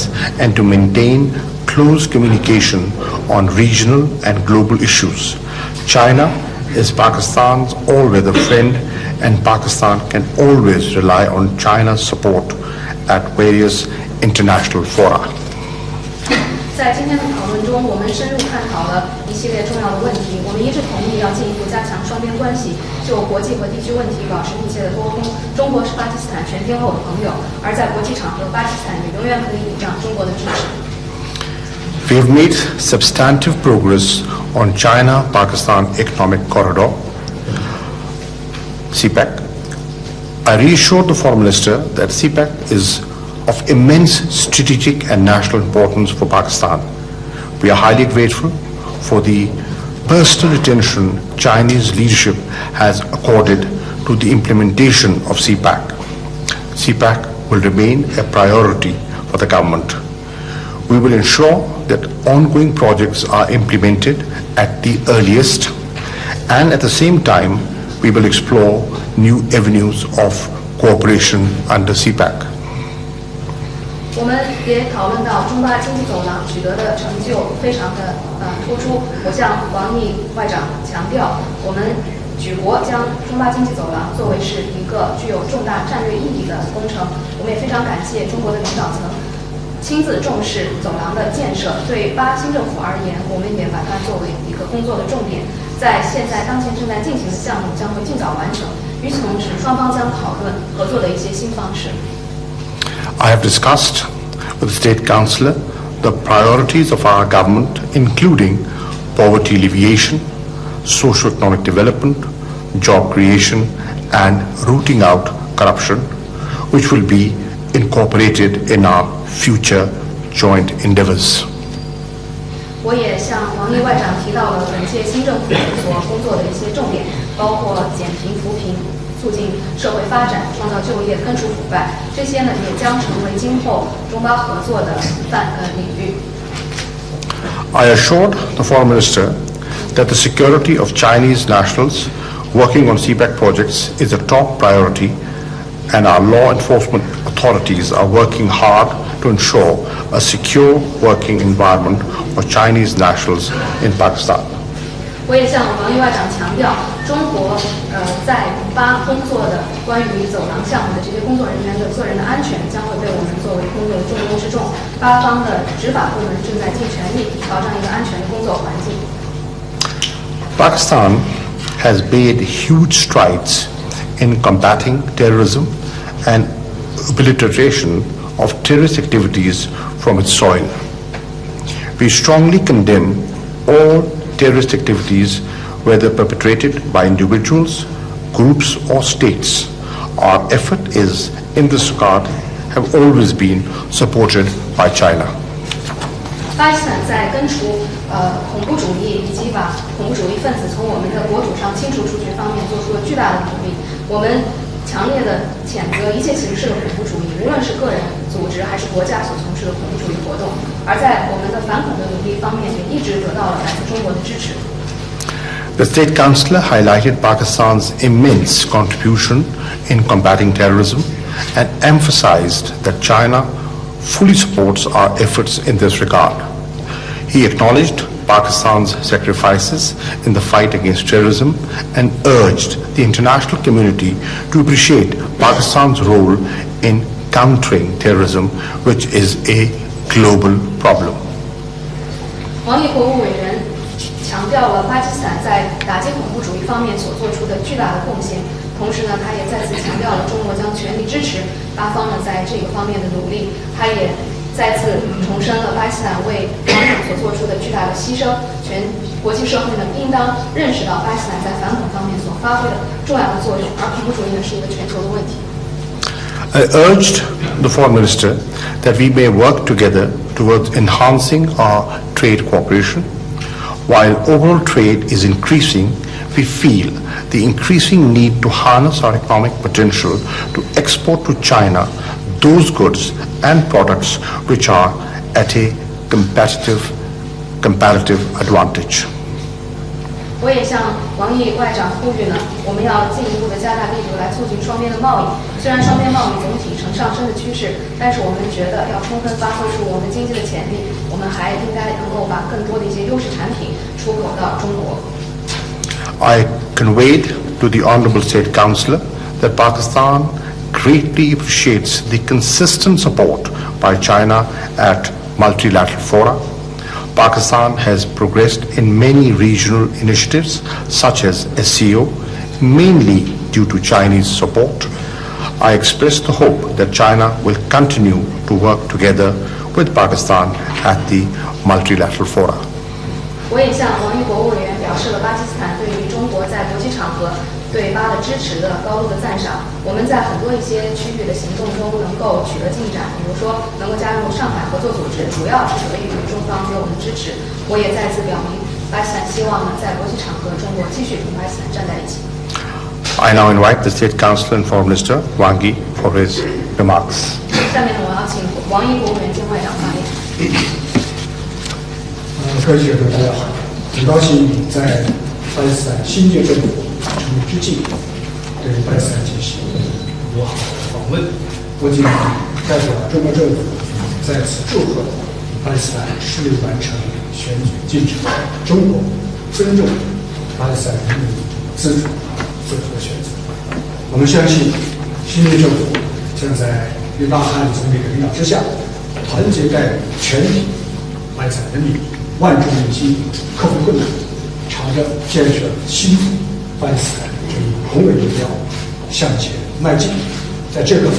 affairs and to maintain close communication on regional and global issues. China is Pakistan's all-weather friend, and Pakistan can always rely on China's support at various international fora. 在今天的讨论中，我们深入探讨了一系列重要的问题。我们一致同意要进一步加强双边关系，就国际和地区问题保持密切的沟通。中国是巴基斯坦全天候的朋友，而在国际场合，巴基斯坦也永远可以倚仗中国的支持。We have made substantive progress on China-Pakistan Economic Corridor, CPEC. I reassured the Foreign Minister that CPEC is of immense strategic and national importance for Pakistan. We are highly grateful for the personal attention Chinese leadership has accorded to the implementation of CPEC. CPEC will remain a priority for the government. We will ensure that ongoing projects are implemented at the earliest, and at the same time, we will explore new avenues of cooperation under CPEC. 我们也讨论到中巴经济走廊取得的成就非常的突出。我向王毅外长强调，我们举国将中巴经济走廊作为是一个具有重大战略意义的工程。我们也非常感谢中国的领导层亲自重视走廊的建设。对巴新政府而言，我们也把它作为一个工作的重点。在现在当前正在进行的项目将会尽早完成。与此同时，双方将讨论合作的一些新方式。I have discussed with the State Councilor the priorities of our government, including poverty alleviation, socio-economic development, job creation, and rooting out corruption, which will be incorporated in our future joint endeavors. 我也向王毅外长提到了本届新政府所工作的一些重点，包括减贫扶贫、促进社会发展、创造就业、根除腐败，这些呢也将成为今后中巴合作的领域。I assured the Foreign Minister that the security of Chinese nationals working on CPEC projects is a top priority, and our law enforcement authorities are working hard to ensure a secure working environment for Chinese nationals in Pakistan. 我也向王毅外长强调，中国在巴工作的关于走廊项目的这些工作人员的个人的安全将会被我们作为工作的重中之重。巴方的执法部门正在尽全力保障一个安全的工作环境。Pakistan has made huge strides in combating terrorism and obliteration of terrorist activities from its soil. We strongly condemn all terrorist activities, whether perpetrated by individuals, groups, or states. Our effort is, in this regard, have always been supported by China. 巴基斯坦在根除恐怖主义以及把恐怖主义分子从我们的国土上清除出去方面做出了巨大的努力。我们强烈的谴责一切形式的恐怖主义，无论是个人、组织还是国家所从事的恐怖主义活动。而在我们的反恐的努力方面，也一直得到了来自中国的支持。The State Councilor highlighted Pakistan's immense contribution in combating terrorism and emphasized that China fully supports our efforts in this regard. He acknowledged Pakistan's sacrifices in the fight against terrorism and urged the international community to appreciate Pakistan's role in countering terrorism, which is a global problem. 王毅国务委员强调了巴基斯坦在打击恐怖主义方面所做出的巨大的贡献，同时呢，他也再次强调了中国将全力支持巴方呢在这个方面的努力。他也再次重申了巴基斯坦为反恐所做出的巨大的牺牲，全国际社会呢应当认识到巴基斯坦在反恐方面所发挥的重要的作用，而恐怖主义呢是一个全球的问题。I urged the Foreign Minister that we may work together towards enhancing our trade cooperation. While overall trade is increasing, we feel the increasing need to harness our economic potential to export to China those goods and products which are at a comparative advantage. 我也向王毅外长呼吁呢，我们要进一步的加大力度来促进双边的贸易。虽然双边贸易总体呈上升的趋势，但是我们觉得要充分发挥出我们经济的潜力，我们还应该能够把更多的一些优势产品出口到中国。I conveyed to the Honorable State Councilor that Pakistan greatly appreciates the consistent support by China at multilateral fora. Pakistan has progressed in many regional initiatives such as SCO, mainly due to Chinese support. I express the hope that China will continue to work together with Pakistan at the multilateral fora. 我也向王毅国务委员表示了巴基斯坦对于中国在国际场合对巴的支持的高度的赞赏。我们在很多一些区域的行动中能够取得进展，比如说能够加入上海合作组织，主要是得益于中方给我们的支持。我也再次表明，巴基斯坦希望呢在国际场合中国继续同巴基斯坦站在一起。I now invite the State Councilor and Foreign Minister Wang for his remarks. 下面呢，我要请王毅国务委员兼外长发言。各位记者，大家好，很高兴在巴基斯坦新届政府成立之际，对巴基斯坦进行友好的访问。我谨代表中国政府在此祝贺巴基斯坦顺利完成选举进程。中国尊重巴基斯坦人民自主的选择。我们相信，新任政府将在约巴哈里总理的领导之下，团结带领全体巴基斯坦人民。万众一心，克服困难，朝着建设新巴基斯坦这一宏伟目标向前迈进。在这个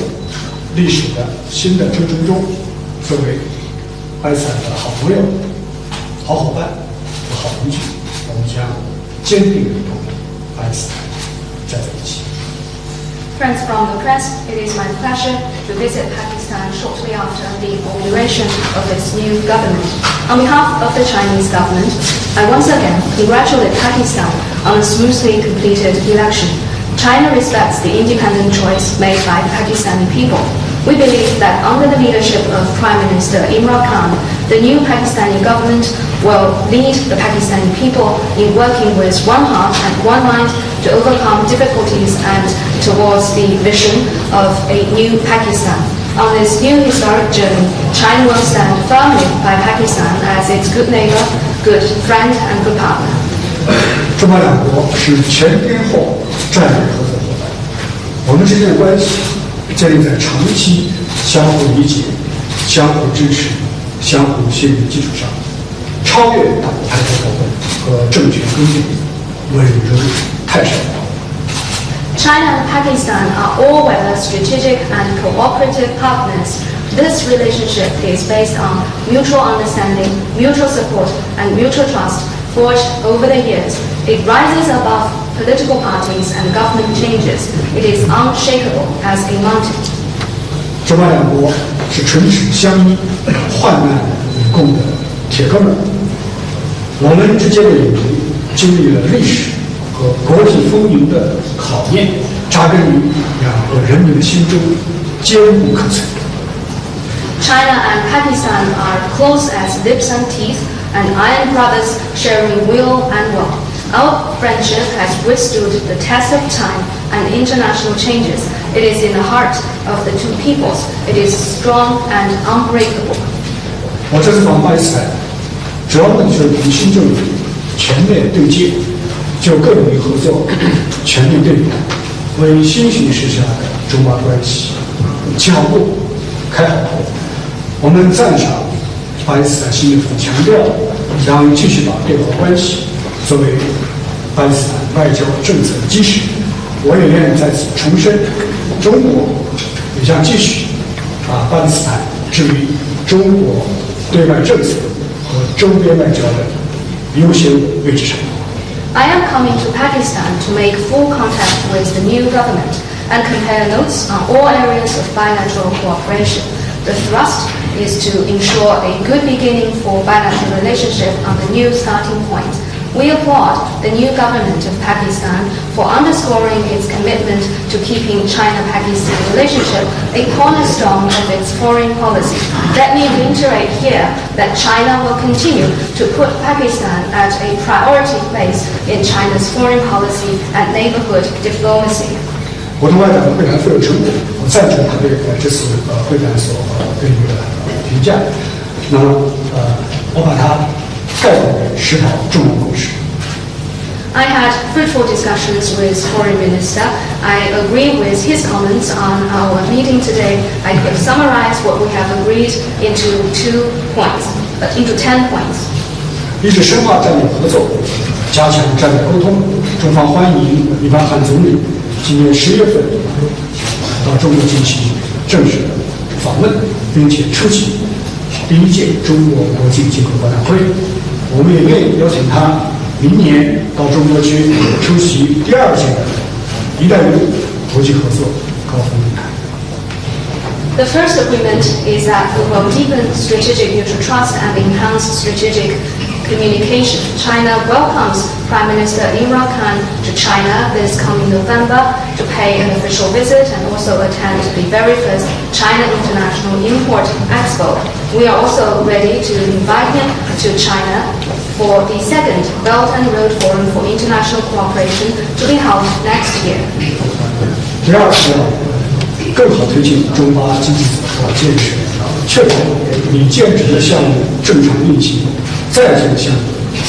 历史的新的征程中，作为巴基斯坦的好朋友、好伙伴和好邻居，我们将坚定地同巴基斯坦站在一起。Friends from the press, it is my pleasure to visit Pakistan shortly after the inauguration of its new government. On behalf of the Chinese government, I once again congratulate Pakistan on a smoothly completed election. China respects the independent choice made by the Pakistani people. We believe that under the leadership of Prime Minister Imran Khan, the new Pakistani government will lead the Pakistani people in working with one heart and one mind to overcome difficulties and towards the vision of a new Pakistan. On this new historic journey, China will stand firmly by Pakistan as its good neighbor, good friend and good partner. 中巴两国是前边后战略合作伙伴，我们之间的关系建立在长期相互理解、相互支持、相互信任的基础上，超越党派头和政权更迭，稳如泰山。China and Pakistan are all whether strategic and cooperative partners. This relationship is based on mutual understanding, mutual support, and mutual trust forged over the years. It rises above political parties and government changes. It is unshakable as a mountain. 中巴两国是唇齿相依、患难与共的铁哥们儿。我们之间的友谊经历了历史和国际风云的考验，扎根于两国人民的心中，坚不可摧。China and Pakistan are close as lips and teeth, and iron brothers sharing will and woe. Our friendship has withstood the test of time and international changes. It is in the heart of the two peoples. It is strong and unbreakable. 我这次访巴基斯坦，主要目的就是与新政府全面对接，就各领域合作全面对谈，为新形势下的中巴关系起好步、开好头。我们赞赏巴基斯坦新政府强调将继续把对华关系作为巴基斯坦外交政策的基石。我也愿意在此重申，中国也将继续把巴基斯坦置于中国对外政策和周边外交的优先位置上。I am coming to Pakistan to make full contact with the new government and compare notes on all areas of bilateral cooperation. The thrust is to ensure a good beginning for bilateral relationship on the new starting point. We applaud the new government of Pakistan for underscoring its commitment to keeping China-Pakistan relationship a cornerstone of its foreign policy. Let me reiterate here that China will continue to put Pakistan at a priority place in China's foreign policy and neighborhood diplomacy. 我的外长会谈富有成果，我赞成他对这次会谈所对于的评价。那么我把它概括为10条重要共识。I had fruitful discussions with Foreign Minister. I agree with his comments on our meeting today. I could summarize what we have agreed into 10 points. 一是深化战略合作，加强战略沟通。中方欢迎伊凡汗总理今年10月份到中国进行正式的访问，并且出席第1届中国国际进口博览会。我们也愿意邀请他明年到中国去出席第2届的“一带一路”国际合作高峰论坛。The first agreement is that we will deepen strategic mutual trust and enhance strategic communication. China welcomes Prime Minister Imran Khan to China this coming November to pay an official visit and also attend the very first China International Import Expo. We are also ready to invite him to China for the second Belt and Road Forum for International Cooperation to be held next year. 第二是更好推进中巴经济走向建设，确保拟建成的项目正常运行，在建项目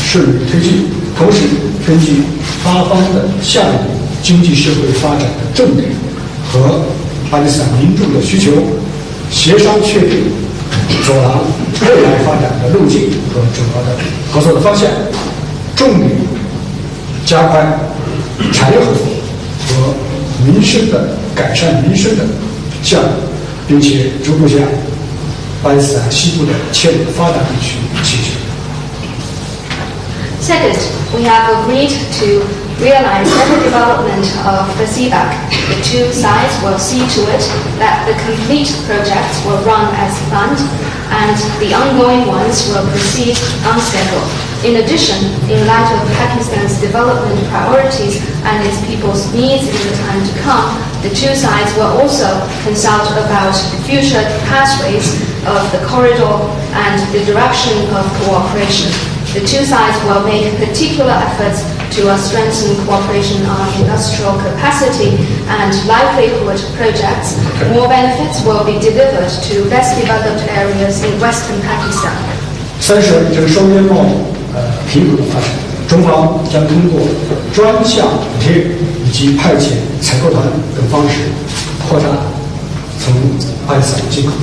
顺利推进。同时，根据巴方的下一步经济社会发展的重点和巴基斯坦民众的需求，协商确定走廊未来发展的路径和主要的合作的方向，重点加快产业合作和民生的改善民生的项目，并且逐步向巴基斯坦西部的欠发达地区倾斜。Second, we have agreed to realize every development of the CBAC. The two sides will see to it that the complete projects will run as planned and the ongoing ones will proceed on schedule. In addition, in light of Pakistan's development priorities and its people's needs in the time to come, the two sides will also consult about future pathways of the corridor and the direction of cooperation. The two sides will make particular efforts to strengthen cooperation on industrial capacity and livelihood projects. More benefits will be delivered to less developed areas in western Pakistan. 三是这个双边贸易平衡的发展，中方将通过专项补贴以及派遣采购团等方式，扩大从巴基斯坦进口，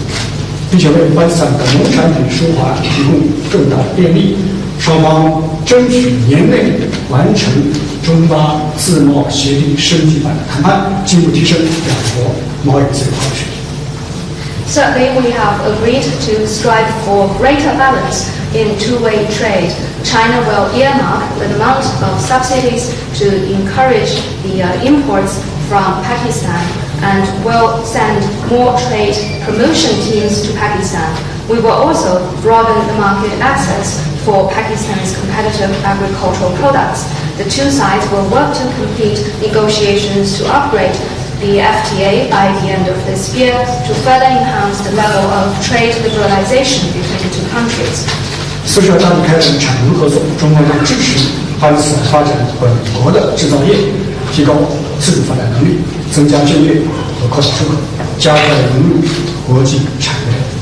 并且为巴基斯坦的农产品输华提供更大的便利。双方争取年内完成中巴自贸协定升级版的谈判，进一步提升两国贸易自由化水平。Certainly, we have agreed to strive for greater balance in two-way trade. China will earmark an amount of subsidies to encourage the imports from Pakistan and will send more trade promotion teams to Pakistan. We will also broaden the market access for Pakistan's competitive agricultural products. The two sides will work to complete negotiations to upgrade the FTA by the end of this year to further enhance the level of trade liberalization between the two countries. 四是要大力开展产能合作，中方将支持巴基斯坦发展本国的制造业，提高自主发展能力，增加就业和扩大出口，加快融入国际产业链。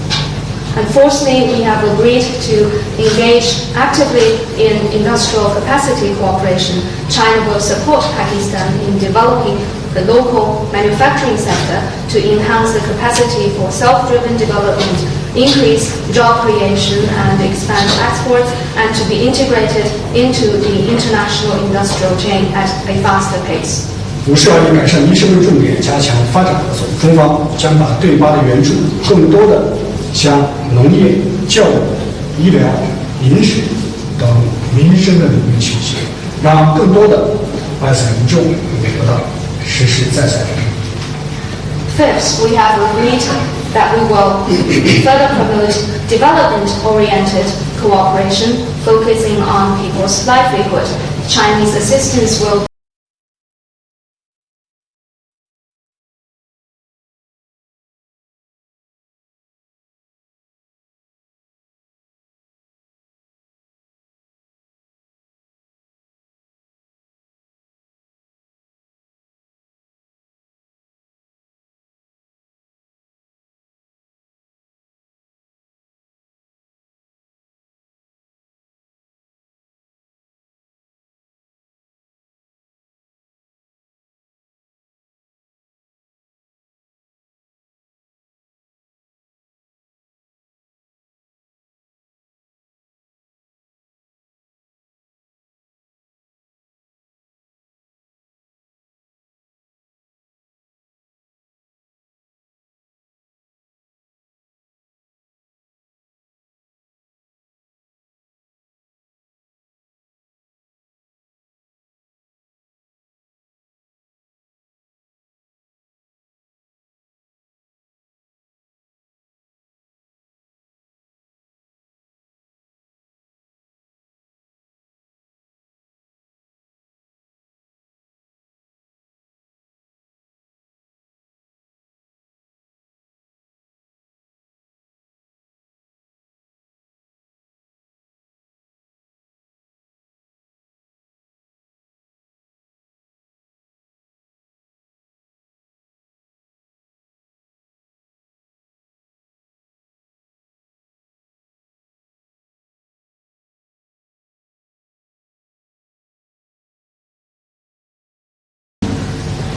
And fourthly, we have agreed to engage actively in industrial capacity cooperation. China will support Pakistan in developing the local manufacturing sector to enhance the capacity for self-driven development, increase job creation and expand exports, and to be integrated into the international industrial chain at a faster pace. 五是要以改善民生为重点，加强发展合作。中方将把对巴的援助更多的向农业、教育、医疗、饮水等民生的领域倾斜，让更多的巴基斯坦民众能够得到实实在在的。Fifth, we have agreed that we will further promote development-oriented cooperation, focusing on people's livelihood. Chinese assistance will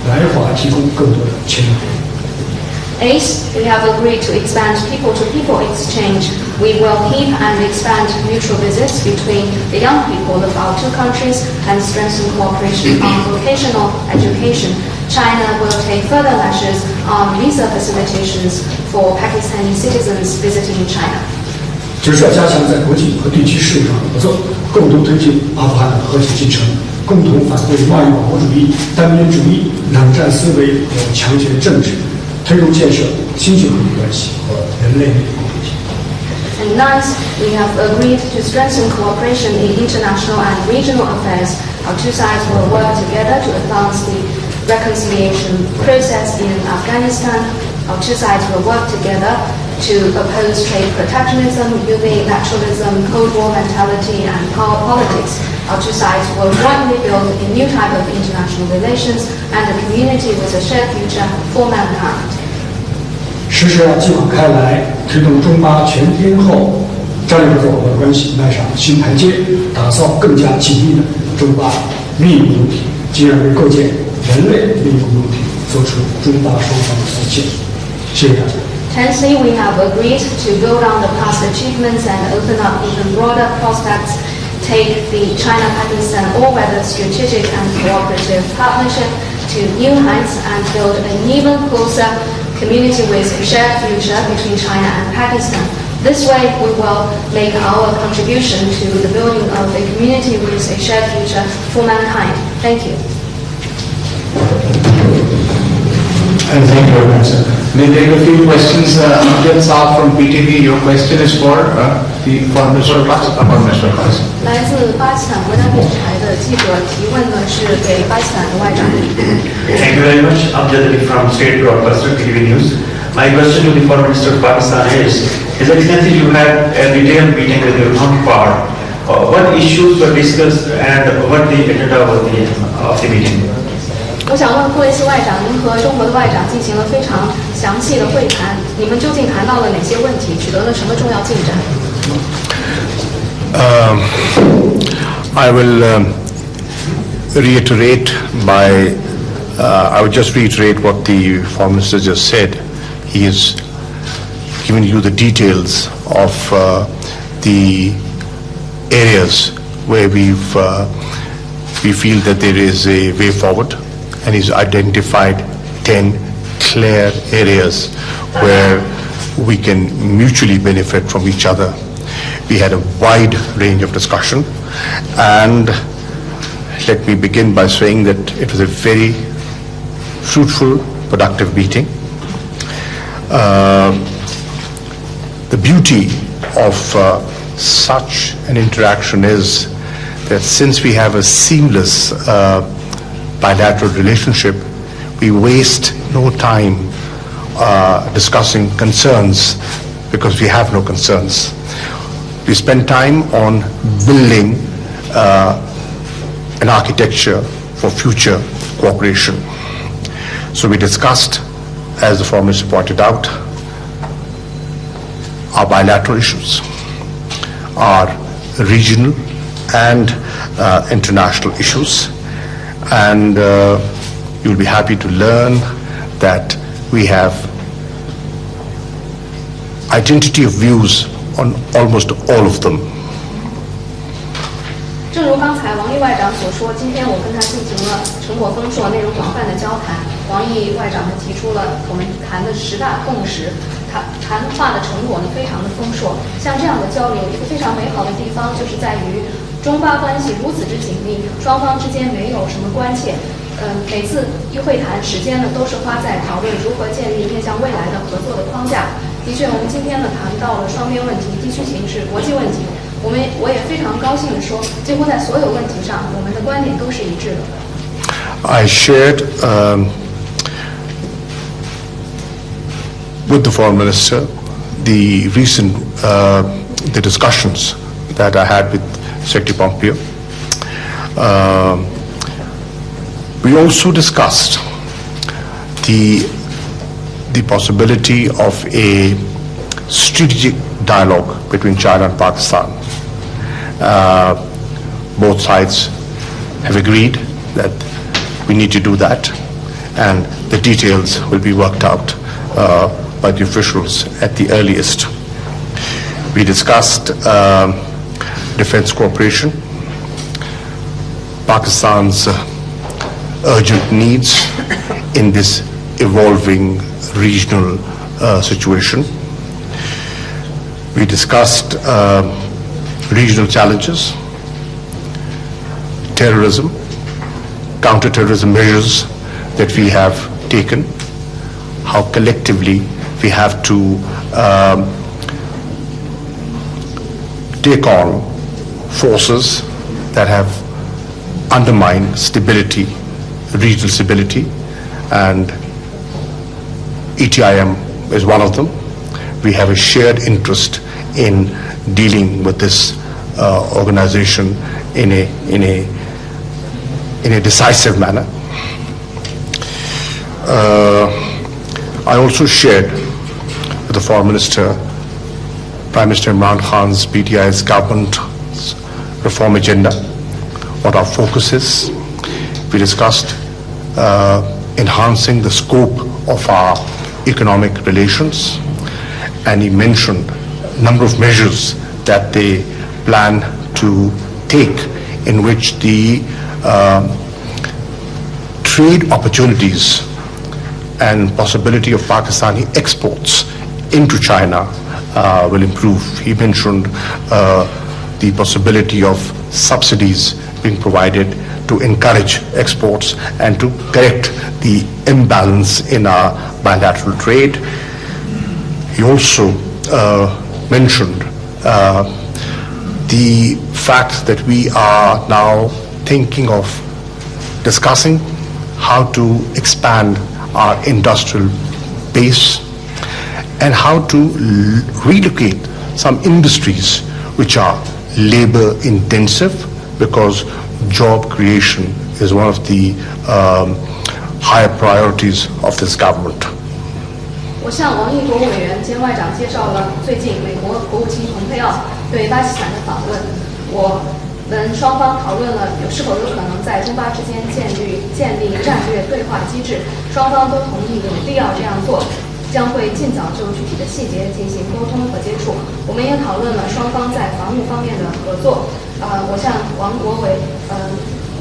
来华提供更多的签证。Eighth, we have agreed to expand people-to-people exchange. We will keep and expand mutual visits between the young people of our two countries and strengthen cooperation on vocational education. China will take further measures on visa facilitations for Pakistani citizens visiting China. 就是要加强在国际和地区事务上的合作，共同推进阿富汗的和平进程，共同反对贸易保护主义、单边主义、冷战思维和强权政治，推动建设新型和平关系和人类公平。And ninth, we have agreed to strengthen cooperation in international and regional affairs. Our two sides will work together to advance the reconciliation process in Afghanistan. Our two sides will work together to oppose trade protectionism, unilateralism, Cold War mentality, and power politics. Our two sides will jointly build a new type of international relations and a community with a shared future for mankind. 实施要继往开来，推动中巴全天候战略合作伙伴关系迈上新台阶，打造更加紧密的中巴利益共同体，进而为构建人类利益共同体做出中巴双方的贡献。谢谢大家。Tenthly, we have agreed to build on the past achievements and open up even broader prospects, take the China-Pakistan all-weather strategic and cooperative partnership to new heights and build an even closer community with a shared future between China and Pakistan. This way, we will make our contribution to the building of a community with a shared future for mankind. Thank you. And thank you very much, sir. May I take a few questions? Amjad Saab from PTV, your question is for the Foreign Minister of Pakistan. Foreign Minister of Pakistan. 来自巴基斯坦国家电视台的记者提问呢，是给巴基斯坦的外长。Thank you very much. Amjad from State Broadcaster PTV News. My question to the Foreign Minister of Pakistan is, His Excellency, you had a detailed meeting with your counterpart. What issues were discussed and what the agenda was of the meeting? 我想问库雷西外长，您和中国的外长进行了非常详细的会谈，你们究竟谈到了哪些问题，取得了什么重要进展？ I will reiterate I would just reiterate what the Foreign Minister just said. He has given you the details of the areas where we feel that there is a way forward, and he's identified 10 clear areas where we can mutually benefit from each other. We had a wide range of discussion, and let me begin by saying that it was a very fruitful, productive meeting. The beauty of such an interaction is that since we have a seamless bilateral relationship, we waste no time discussing concerns because we have no concerns. We spend time on building an architecture for future cooperation. So we discussed, as the Foreign Minister pointed out, our bilateral issues, our regional and international issues, and you'll be happy to learn that we have identity of views on almost all of them. 正如刚才王毅外长所说，今天我跟他进行了成果丰硕、内容广泛的交谈。王毅外长呢提出了我们谈的10大共识，谈话的成果呢非常的丰硕。像这样的交流，一个非常美好的地方就是在于中巴关系如此之紧密，双方之间没有什么关切。每次一会谈时间呢都是花在讨论如何建立面向未来的合作的框架。的确，我们今天呢谈到了双边问题、地区形势、国际问题。我也非常高兴地说，几乎在所有问题上，我们的观点都是一致的。I shared with the Foreign Minister the recent the discussions that I had with Secretary Pompeo. We also discussed the possibility of a strategic dialogue between China and Pakistan. Both sides have agreed that we need to do that, and the details will be worked out by the officials at the earliest. We discussed defense cooperation, Pakistan's urgent needs in this evolving regional situation. We discussed regional challenges, terrorism, counter-terrorism measures that we have taken, how collectively we have to take on forces that have undermined stability, regional stability, and ETIM is one of them. We have a shared interest in dealing with this organization in a decisive manner. I also shared with the Foreign Minister, Prime Minister Imran Khan's PTI's government's reform agenda, what our focus is. We discussed enhancing the scope of our economic relations, and he mentioned a number of measures that they plan to take in which the trade opportunities and possibility of Pakistani exports into China will improve. He mentioned the possibility of subsidies being provided to encourage exports and to correct the imbalance in our bilateral trade. He also mentioned the fact that we are now thinking of discussing how to expand our industrial base and how to relocate some industries which are labor intensive, because job creation is one of the higher priorities of this government. 我向王毅国务委员兼外长介绍了最近美国国务卿蓬佩奥对巴基斯坦的访问。我们双方讨论了是否有可能在中巴之间建立战略对话机制，双方都同意有必要这样做，将会尽早就具体的细节进行沟通和接触。我们也讨论了双方在防务方面的合作。我向王国委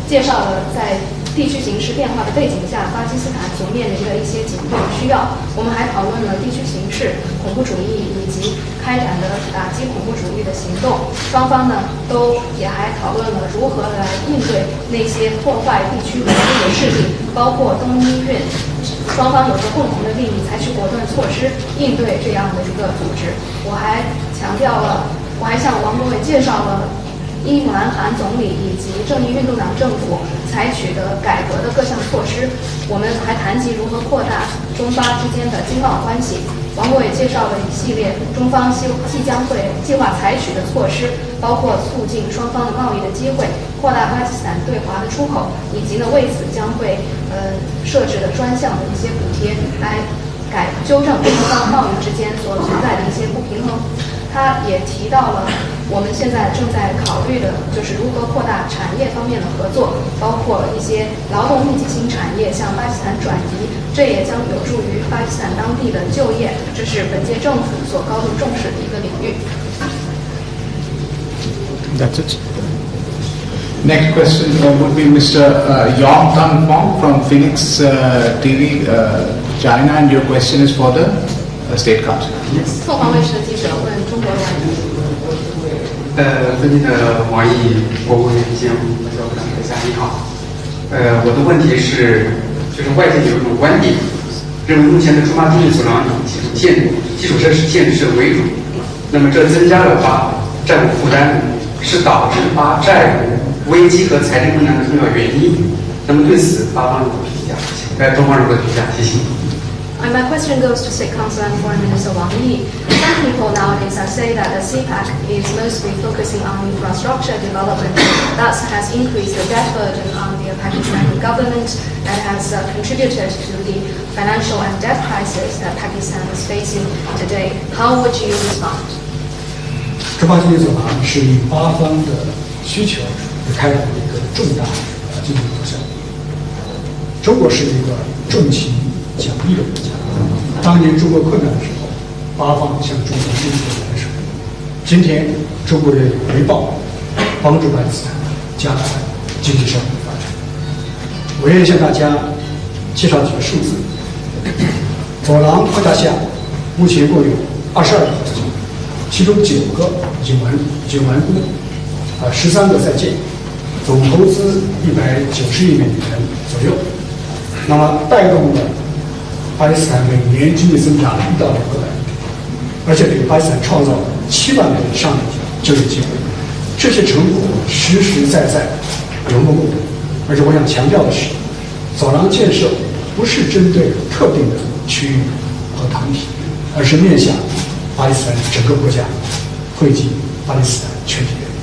介绍了在地区形势变化的背景下，巴基斯坦所面临的一些紧迫需要。我们还讨论了地区形势、恐怖主义以及开展的打击恐怖主义的行动。双方呢也还讨论了如何来应对那些破坏地区稳定的势力，包括东伊运。双方有着共同的利益，采取果断措施应对这样的一个组织。我还强调了我还向王国伟介绍了伊姆兰汗总理以及正义运动党政府采取的改革的各项措施。我们还谈及如何扩大中巴之间的经贸关系。王国伟介绍了一系列中方即将会计划采取的措施，包括促进双方的贸易的机会，扩大巴基斯坦对华的出口，以及为此将会设置的专项的一些补贴，来纠正双方贸易之间所存在的一些不平衡。他也提到了我们现在正在考虑的就是如何扩大产业方面的合作，包括一些劳动密集型产业向巴基斯坦转移，这也将有助于巴基斯坦当地的就业，这是本届政府所高度重视的一个领域。That's it. Next question would be Mr. Wang from Phoenix TV, China, and your question is for the State Council. 凤凰卫视的记者问中国的外长。尊敬的王毅国务院兼外交部长阁下，你好。我的问题是，就是外界有一种观点，认为目前的驻巴经济走廊以基础设施建设为主，那么这增加了巴债务负担，是导致巴债务危机和财政困难的重要原因。那么对此，巴方如何评价？中方如何评价？谢谢。My question goes to State Councilor and Foreign Minister Wang Yi. Some people nowadays say that the CPAC is mostly focusing on infrastructure development, thus has increased the debt burden on the Pakistani government and has contributed to the financial and debt crisis that Pakistan is facing today. How would you respond? 中巴经济走廊是以巴方的需求开展的一个重大经济活动项目。中国是一个重情讲义的国家，当年中国困难的时候，巴方向中国伸出了援手。今天中国人有回报，帮助巴基斯坦加快经济社会的发展。我愿意向大家介绍几个数字。走廊框架下，目前共有22个合作项目，其中9个已经完工，13个在建，总投资190亿美元左右。那么带动了巴基斯坦每年经济增长1到2个百分点，而且给巴基斯坦创造了7万人以上的就业机会。这些成果实实在在有目共睹。而且我想强调的是，走廊建设不是针对特定的区域和团体，而是面向巴基斯坦整个国家，惠及巴基斯坦全体人民。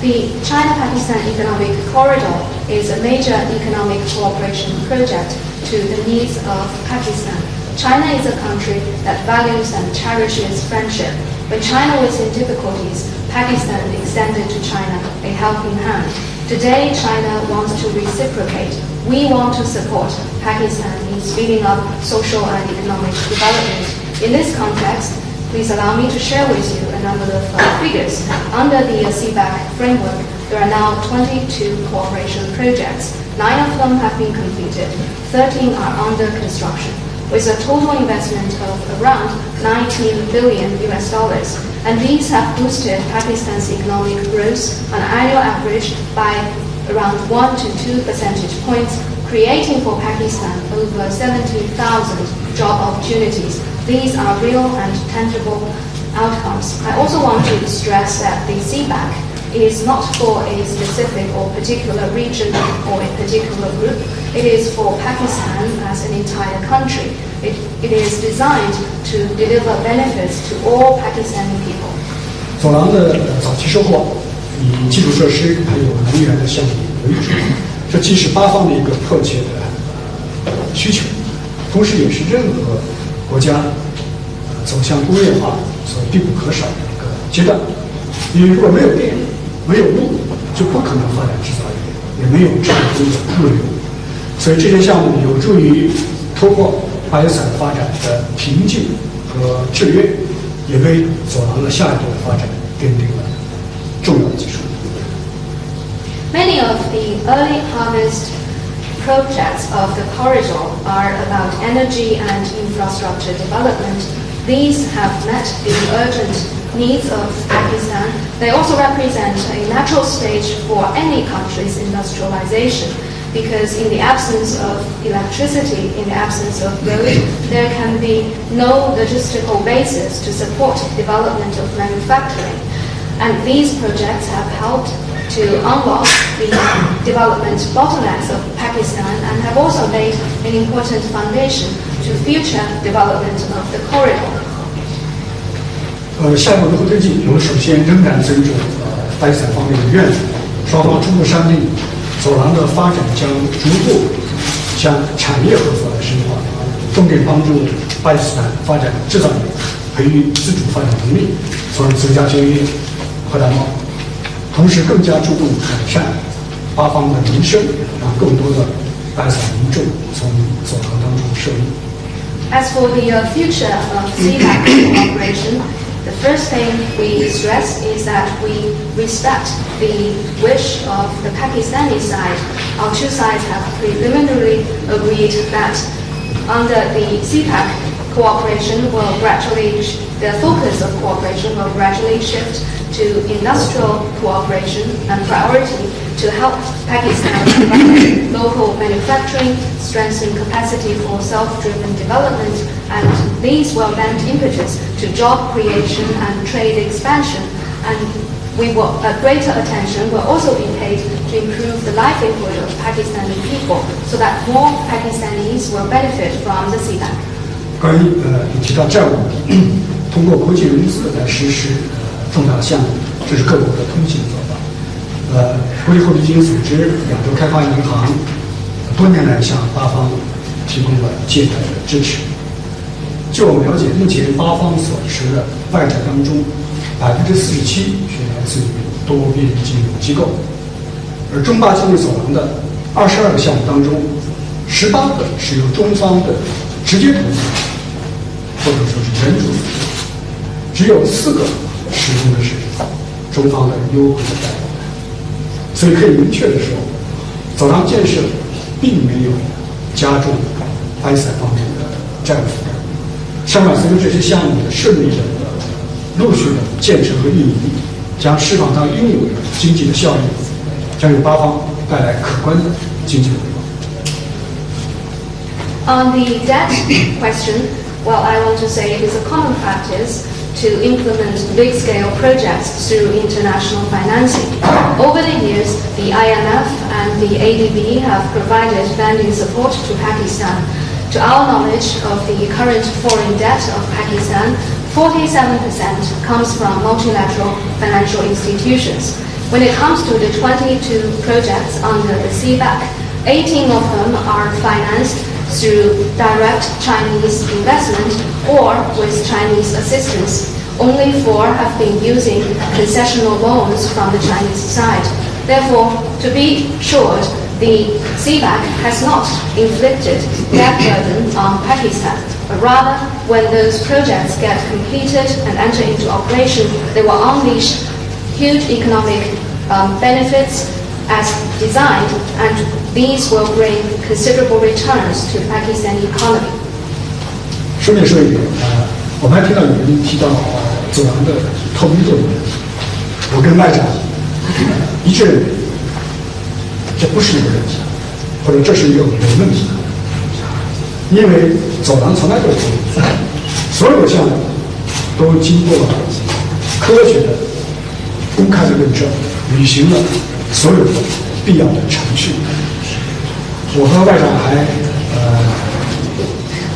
The China-Pakistan Economic Corridor is a major economic cooperation project to the needs of Pakistan. China is a country that values and cherishes friendship. When China was in difficulties, Pakistan extended to China a helping hand. Today, China wants to reciprocate. We want to support Pakistan in speeding up social and economic development. In this context, please allow me to share with you a number of figures. Under the CPAC framework, there are now 22 cooperation projects. 9 of them have been completed. 13 are under construction, with a total investment of around $19 billion. And these have boosted Pakistan's economic growth on an annual average by around 1 to 2 percentage points, creating for Pakistan over 70,000 job opportunities. These are real and tangible outcomes. I also want to stress that the CPAC is not for a specific or particular region or a particular group. It is for Pakistan as an entire country. It is designed to deliver benefits to all Pakistani people. 走廊的早期收获以基础设施还有能源的项目为主，这既是巴方的一个迫切的需求，同时也是任何国家走向工业化所必不可少的一个阶段。因为如果没有电、没有路，就不可能发展制造业，也没有这样的物流。所以这些项目有助于突破巴基斯坦发展的瓶颈和制约，也为走廊的下一步的发展奠定了重要的基础。Many of the early harvest projects of the corridor are about energy and infrastructure development. These have met the urgent needs of Pakistan. They also represent a natural stage for any country's industrialization. because in the absence of electricity, in the absence of road, there can be no logistical basis to support development of manufacturing. And these projects have helped to unlock the development bottlenecks of Pakistan and have also laid an important foundation to future development of the corridor. 下一步如何推进？我们首先仍然尊重巴基斯坦方面的愿景，双方初步商定，走廊的发展将逐步向产业合作来深化，重点帮助巴基斯坦发展制造业，培育自主发展能力，从而增加就业、扩大贸易。同时，更加注重改善巴方的民生，让更多的巴基斯坦民众从走廊当中受益。As for the future of CPAC cooperation, the first thing we stress is that we respect the wish of the Pakistani side. Our two sides have preliminarily agreed that under the CPAC cooperation will gradually, the focus of cooperation will gradually shift to industrial cooperation and priority to help Pakistan develop local manufacturing, strengthen capacity for self-driven development, and these will lend impetus to job creation and trade expansion. And greater attention will also be paid to improve the livelihood of Pakistani people, so that more Pakistanis will benefit from the CPAC. 关于你提到债务，通过国际融资来实施重大项目，这是各国的通行做法。国际货币基金组织、亚洲开发银行多年来向巴方提供了借贷的支持。据我们了解，目前巴方所持的外债当中，47%是来自于多边金融机构，而中巴经济走廊的22个项目当中，18个是由中方的直接投资，或者说是援助，只有4个使用的是中方的优惠的贷款。所以可以明确的说，走廊建设并没有加重巴基斯坦方面的债务负担。相反，随着这些项目的顺利的陆续的建成和运营，将释放它应有的经济的效益，将为巴方带来可观的经济回报。On the debt question, well, I want to say it is a common practice to implement big-scale projects through international financing. Over the years, the IMF and the ADB have provided lending support to Pakistan. To our knowledge of the current foreign debt of Pakistan, 47% comes from multilateral financial institutions. When it comes to the 22 projects under the CBAC, 18 of them are financed through direct Chinese investment or with Chinese assistance. Only 4 have been using concessional loans from the Chinese side. Therefore, to be sure, the CBAC has not inflicted debt burden on Pakistan, but rather, when those projects get completed and enter into operation, they will unleash huge economic benefits as designed, and these will bring considerable returns to the Pakistani economy. 顺便说一点，我们还听到有人提到走廊的透明度的问题。我跟外长一致认为，这不是一个问题，或者这是一个伪问题，因为走廊从来都是透明的，所有的项目都经过科学的、公开的认证，履行了所有的必要的程序。我和外长还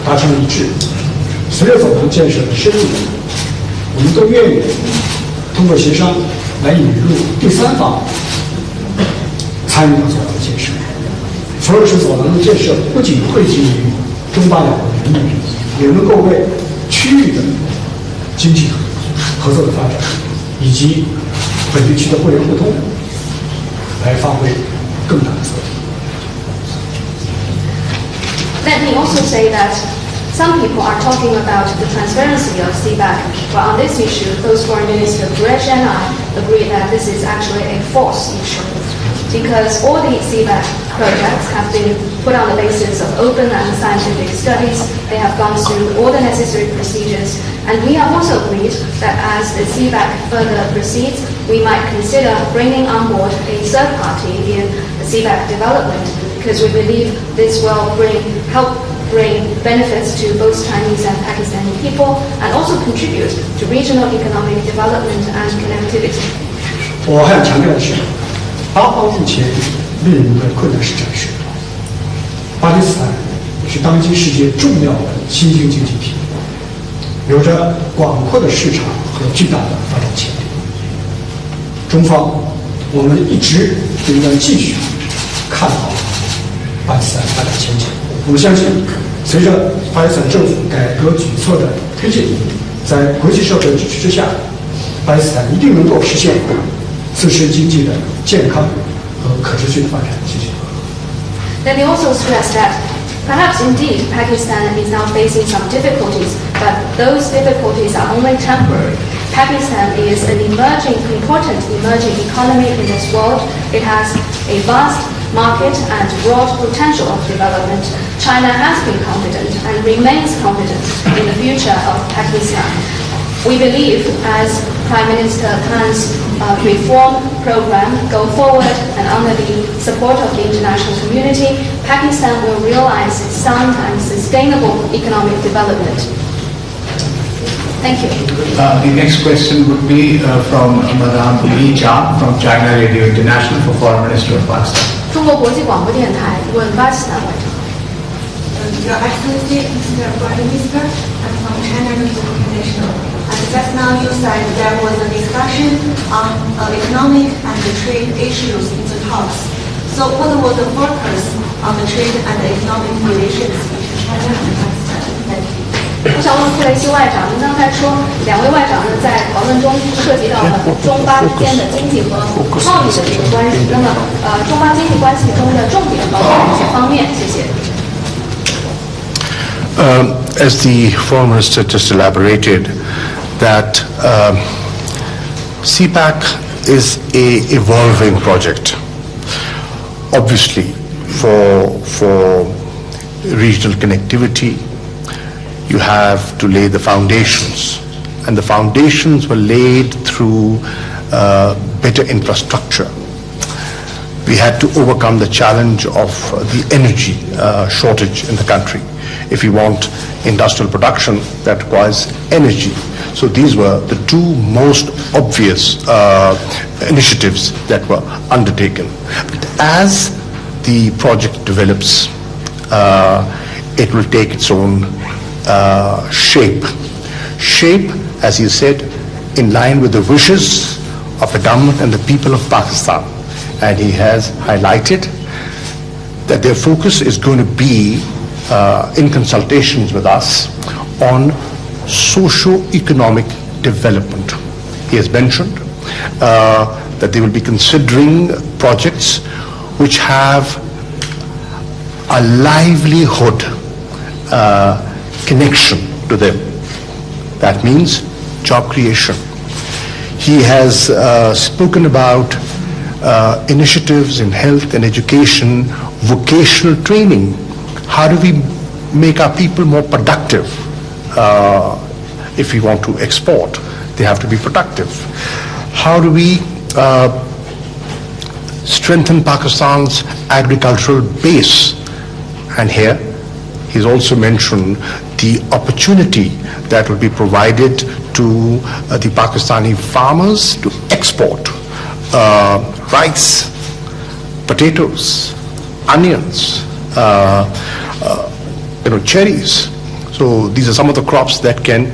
达成了一致，随着走廊建设的深入，我们都愿意通过协商来引入第三方参与到走廊的建设，从而使走廊的建设不仅惠及于中巴两国人民，也能够为区域的经济合作的发展以及本地区的互联互通来发挥更大的作用。Let me also say that some people are talking about the transparency of CBAC, but on this issue, both Foreign Minister Qureshi and I agree that this is actually a false issue, because all the CBAC projects have been put on the basis of open and scientific studies. They have gone through all the necessary procedures, and we have also agreed that as the CBAC further proceeds, we might consider bringing on board a third party in the CBAC development, because we believe this will help bring benefits to both Chinese and Pakistani people and also contribute to regional economic development and connectivity. 我还想强调的是，阿富汗目前面临的困难是战事。巴基斯坦是当今世界重要的新兴经济体，有着广阔的市场和巨大的发展潜力。中方，我们一直都应该继续看好巴基斯坦发展前景。我们相信，随着巴基斯坦政府改革举措的推进，在国际社会的支持之下，巴基斯坦一定能够实现自身经济的健康和可持续的发展。谢谢。Let me also stress that perhaps indeed Pakistan is now facing some difficulties, but those difficulties are only temporary. Pakistan is an important emerging economy in this world. It has a vast market and broad potential of development. China has been confident and remains confident in the future of Pakistan. We believe as Prime Minister Khan's reform program go forward and under the support of the international community, Pakistan will realize sound and sustainable economic development. Thank you. The next question would be from Madam Li Jiang from China Radio International for Foreign Minister of Pakistan. 中国国际广播电台问巴基斯坦外长。Your Excellency, Mr. Prime Minister, I'm from China Radio International. And just now you said there was a discussion on economic and trade issues in the talks. So what was the focus on the trade and economic relations between China and Pakistan? Thank you. 我想问库雷西外长，您刚才说两位外长呢在讨论中涉及到了中巴之间的经济和贸易的这个关系。那么，中巴经济关系中的重点包括哪些方面？谢谢。As the Foreign Minister just elaborated, that CPAC is a evolving project. Obviously, for regional connectivity, you have to lay the foundations, and the foundations were laid through better infrastructure. We had to overcome the challenge of the energy shortage in the country. If you want industrial production, that requires energy. So these were the two most obvious initiatives that were undertaken. But as the project develops, it will take its own shape. Shape, as you said, in line with the wishes of the government and the people of Pakistan. And he has highlighted that their focus is going to be in consultations with us on socio-economic development. He has mentioned that they will be considering projects which have a livelihood connection to them. That means job creation. He has spoken about initiatives in health and education, vocational training. How do we make our people more productive? If we want to export, they have to be productive. How do we strengthen Pakistan's agricultural base? And here, he's also mentioned the opportunity that will be provided to the Pakistani farmers to export rice, potatoes, onions, cherries. So these are some of the crops that can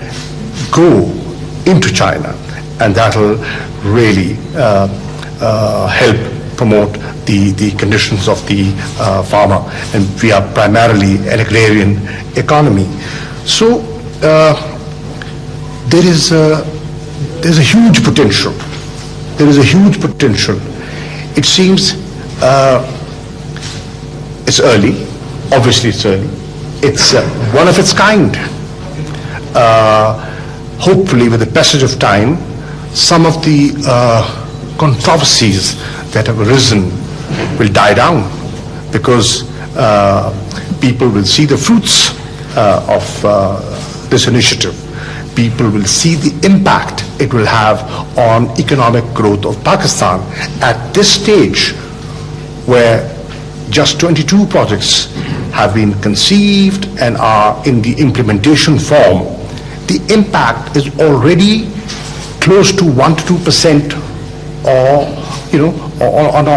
go into China, and that will really help promote the conditions of the farmer. And we are primarily an agrarian economy. So there's a huge potential. There is a huge potential. It seems it's early. Obviously it's early. It's one of its kind. Hopefully with the passage of time, some of the controversies that have arisen will die down, because people will see the fruits of this initiative. People will see the impact it will have on economic growth of Pakistan at this stage, where just 22 projects have been conceived and are in the implementation form, the impact is already close to 1 to 2%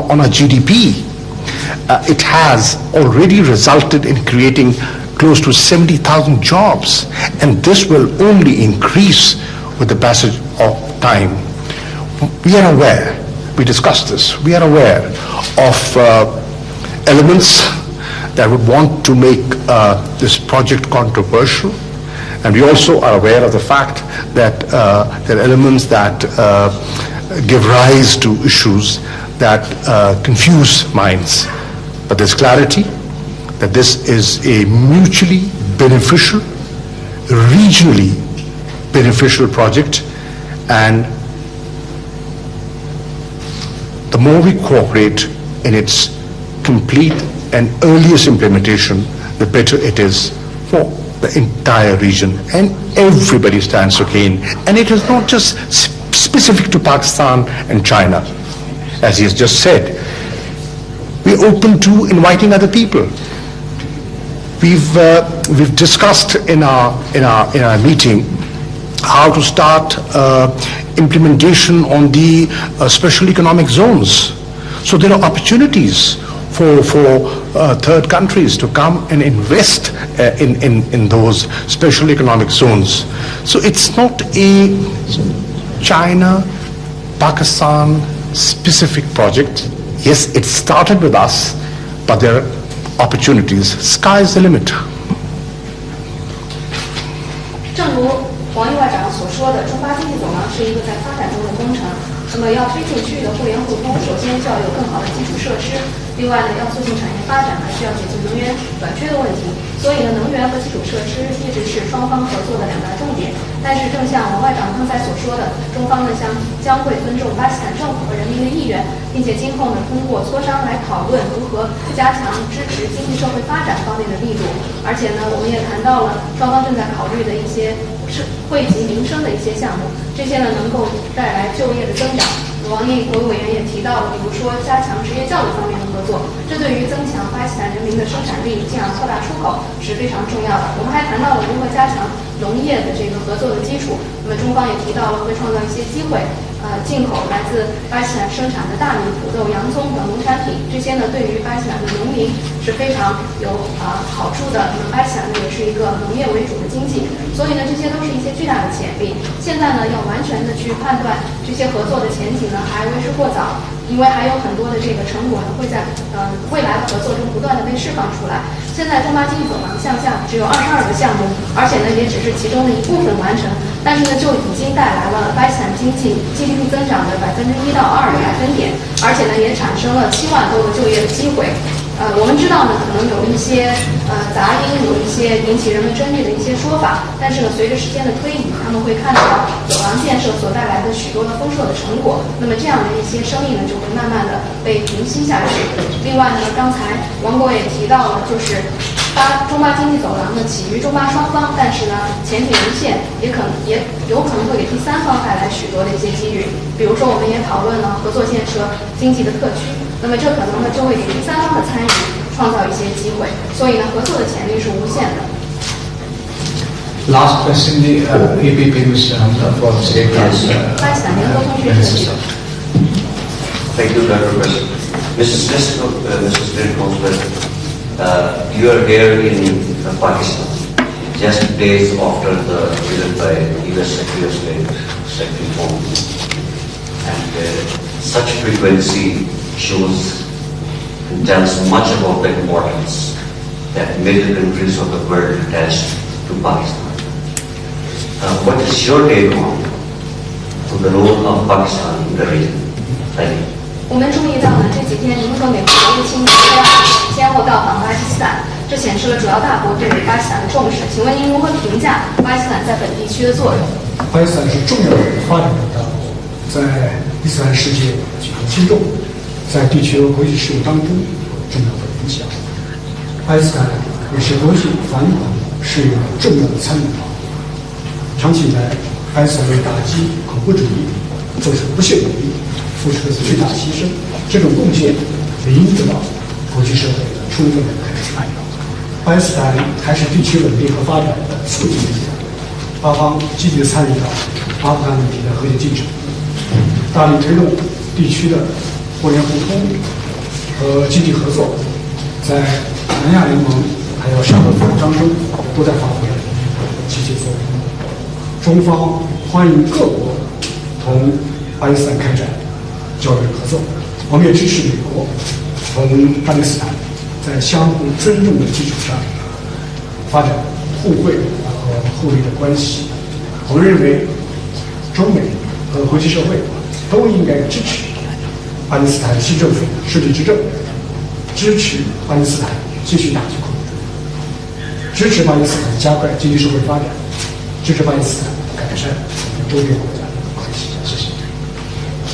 on a GDP. It has already resulted in creating close to 70,000 jobs, and this will only increase with the passage of time. We are aware, we discussed this, we are aware of elements that would want to make this project controversial, and we also are aware of the fact that there are elements that give rise to issues that confuse minds. But there's clarity that this is a mutually beneficial, regionally beneficial project, and the more we cooperate in its complete and earliest implementation, the better it is for the entire region, and everybody stands to gain. And it is not just specific to Pakistan and China. As he has just said, we're open to inviting other people. We've discussed in our meeting how to start implementation on the special economic zones. So there are opportunities for third countries to come and invest in those special economic zones. So it's not a China-Pakistan specific project. Yes, it started with us, but there are opportunities. Sky is the limit. 正如王毅外长所说的，中巴经济走廊是一个在发展中的工程。那么要推进区域的互联互通，首先就要有更好的基础设施。另外呢，要促进产业发展，还需要解决能源短缺的问题。所以呢，能源和基础设施一直是双方合作的两大重点。但是，正像王外长刚才所说的，中方呢将会尊重巴基斯坦政府和人民的意愿，并且今后呢通过磋商来讨论如何加强支持经济社会发展方面的力度。而且呢，我们也谈到了双方正在考虑的一些惠及民生的一些项目，这些呢能够带来就业的增长。王毅国务委员也提到了，比如说加强职业教育方面的合作，这对于增强巴基斯坦人民的生产力，进而扩大出口是非常重要的。我们还谈到了如何加强农业的这个合作的基础，那么中方也提到了会创造一些机会，进口来自巴基斯坦生产的大米、土豆、洋葱等农产品，这些呢对于巴基斯坦的农民是非常有好处的。那么巴基斯坦呢也是一个农业为主的经济，所以呢这些都是一些巨大的潜力。现在呢要完全的去判断这些合作的前景呢还为时过早，因为还有很多的这个成果呢会在未来的合作中不断的被释放出来。现在中巴经济走廊项下只有22个项目，而且呢也只是其中的一部分完成，但是呢就已经带来了巴基斯坦经济 GDP 增长的1%到2%的百分点，而且呢也产生了7万多个就业的机会。我们知道呢，可能有一些杂音，有一些引起人们争议的一些说法，但是呢，随着时间的推移，他们会看到走廊建设所带来的许多的丰硕的成果，那么这样的一些声音呢，就会慢慢的被平息下去。另外呢，刚才王国也提到了，就是中巴经济走廊呢起于中巴双方，但是呢，前景无限，也有可能会给第三方带来许多的一些机遇。比如说，我们也讨论了合作建设经济的特区。那么这可能呢就会给第三方的参与创造一些机会，所以呢合作的潜力是无限的。Last question, the EPP Mr. Hamza for State Councilor. Thank you, Dr. President. Mr. State Councilor, you are here in Pakistan just days after the visit by U.S. Secretary of State, Secretary Wang, and such frequency shows and tells much about the importance that major countries of the world attach to Pakistan. What is your take on the role of Pakistan in the region? Thank you. 我们注意到呢，这几天您和美国国务卿先后到访巴基斯坦，这显示了主要大国对巴基斯坦的重视。请问您如何评价巴基斯坦在本地区的作用？巴基斯坦是重要的发展中大国，在伊斯兰世界举足轻重，在地区和国际事务当中有重要的影响。巴基斯坦也是国际反恐事业重要的参与方。长期以来，巴基斯坦为打击恐怖主义做出不懈努力，付出了巨大牺牲，这种贡献也应得到国际社会的充分的肯定。巴基斯坦还是地区稳定和发展的促进力量，巴方积极参与到阿富汗问题的和解进程，大力推动地区的互联互通和经济合作，在南亚联盟还有沙特主张中都在发挥积极作用。中方欢迎各国同巴基斯坦开展交流合作，我们也支持美国同巴基斯坦在相互尊重的基础上发展互惠和互利的关系。我们认为，中美和国际社会都应该支持巴基斯坦新政府顺利执政，支持巴基斯坦继续打击恐怖主义，支持巴基斯坦加快经济社会发展，支持巴基斯坦改善周边国家的关系。谢谢。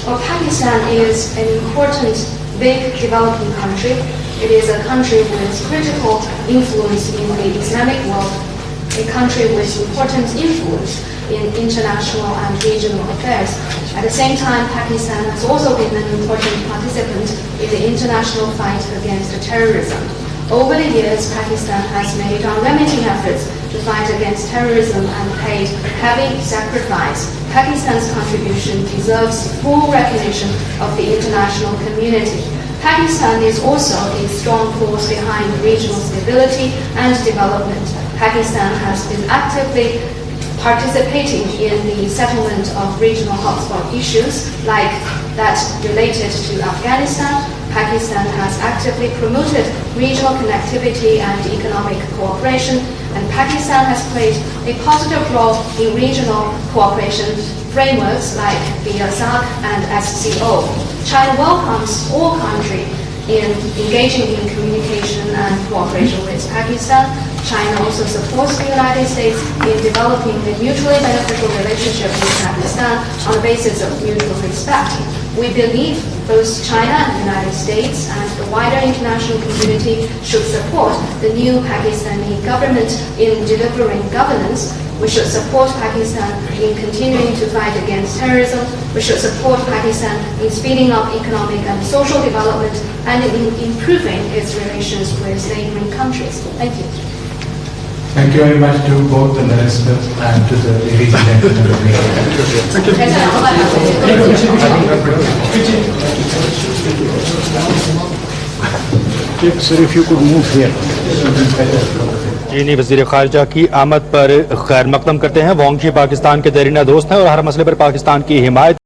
Well, Pakistan is an important, big developing country. It is a country with critical influence in the Islamic world, a country with important influence in international and regional affairs. At the same time, Pakistan has also been an important participant in the international fight against terrorism. Over the years, Pakistan has made unremitting efforts to fight against terrorism and paid heavy sacrifice. Pakistan's contribution deserves full recognition of the international community. Pakistan is also a strong force behind regional stability and development. Pakistan has been actively participating in the settlement of regional hotspot issues like that related to Afghanistan. Pakistan has actively promoted regional connectivity and economic cooperation, and Pakistan has played a positive role in regional cooperation frameworks like the SAARC and SCO. China welcomes all countries in engaging in communication and cooperation with Pakistan. China also supports the United States in developing a mutually beneficial relationship with Pakistan on the basis of mutual respect. We believe both China and the United States and the wider international community should support the new Pakistani government in delivering governance. We should support Pakistan in continuing to fight against terrorism. We should support Pakistan in speeding up economic and social development and in improving its relations with neighboring countries. Thank you. Thank you very much to both the ministers and to the ladies and gentlemen of the media. Sir, if you could move here. चीनी वज़ीर ख़ारिजा की आमद पर खैर मकदम करते हैं। वांग पाकिस्तान के देरीना दोस्त हैं और हर मसले पर पाकिस्तान की हिमायत